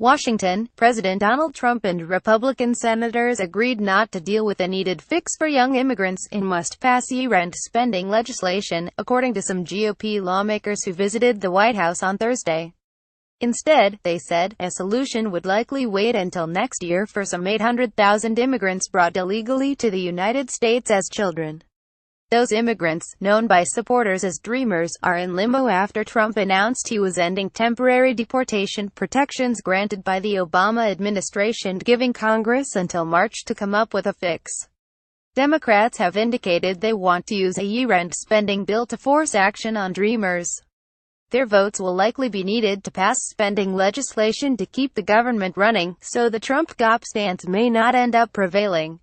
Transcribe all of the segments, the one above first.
Washington, President Donald Trump and Republican senators agreed not to deal with a needed fix for young immigrants in must-pass year-end spending legislation, according to some GOP lawmakers who visited the White House on Thursday. Instead, they said, a solution would likely wait until next year for some 800,000 immigrants brought illegally to the United States as children. Those immigrants, known by supporters as Dreamers, are in limbo after Trump announced he was ending temporary deportation protections granted by the Obama administration, giving Congress until March to come up with a fix. Democrats have indicated they want to use a year-end spending bill to force action on Dreamers. Their votes will likely be needed to pass spending legislation to keep the government running, so the Trump-GOP stance may not end up prevailing.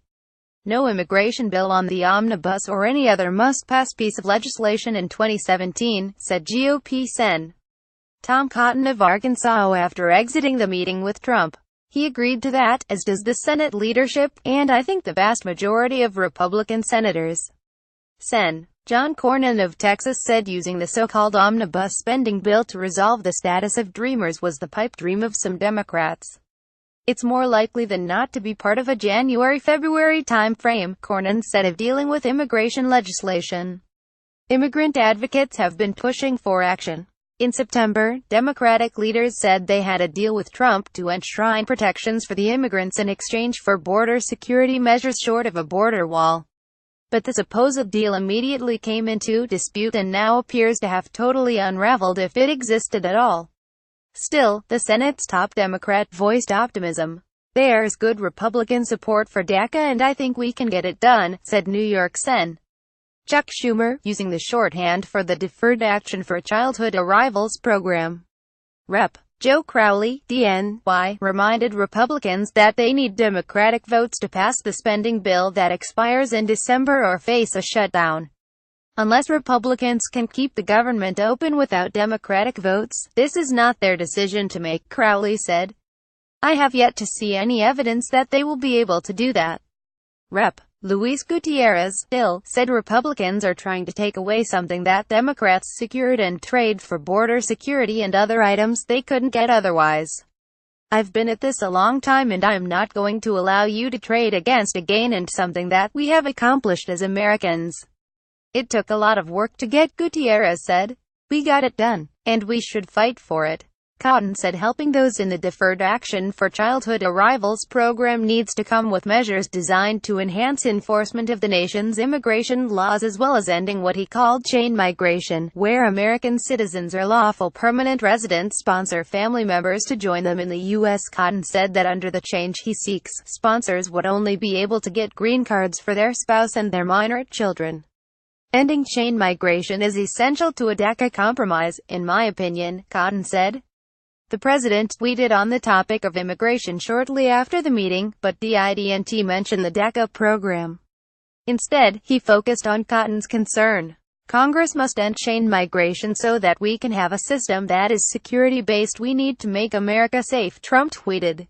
No immigration bill on the omnibus or any other must-pass piece of legislation in 2017, said GOP Sen. Tom Cotton of Arkansas after exiting the meeting with Trump. He agreed to that, as does the Senate leadership, and I think the vast majority of Republican senators. Sen. John Cornyn of Texas said using the so-called omnibus spending bill to resolve the status of Dreamers was the pipe dream of some Democrats. It's more likely than not to be part of a January-February time frame, Cornyn said of dealing with immigration legislation. Immigrant advocates have been pushing for action. In September, Democratic leaders said they had a deal with Trump to enshrine protections for the immigrants in exchange for border security measures short of a border wall. But the supposed deal immediately came into dispute and now appears to have totally unraveled if it existed at all. Still, the Senate's top Democrat voiced optimism. There's good Republican support for DACA and I think we can get it done, said New York Sen. Chuck Schumer, using the shorthand for the Deferred Action for Childhood Arrivals program. Rep. Joe Crowley, DNY, reminded Republicans that they need Democratic votes to pass the spending bill that expires in December or face a shutdown. Unless Republicans can keep the government open without Democratic votes, this is not their decision to make, Crowley said. I have yet to see any evidence that they will be able to do that. Rep. Luis Gutierrez, still, said Republicans are trying to take away something that Democrats secured and trade for border security and other items they couldn't get otherwise. I've been at this a long time and I'm not going to allow you to trade against a gain and something that we have accomplished as Americans. It took a lot of work to get, Gutierrez said. We got it done, and we should fight for it. Cotton said helping those in the Deferred Action for Childhood Arrivals program needs to come with measures designed to enhance enforcement of the nation's immigration laws as well as ending what he called chain migration, where American citizens or lawful permanent residents sponsor family members to join them in the U.S. Cotton said that under the change he seeks, sponsors would only be able to get green cards for their spouse and their minor children. Ending chain migration is essential to a DACA compromise, in my opinion, Cotton said. The president tweeted on the topic of immigration shortly after the meeting, but didn't mention the DACA program. Instead, he focused on Cotton's concern. Congress must end chain migration so that we can have a system that is security-based. We need to make America safe, Trump tweeted.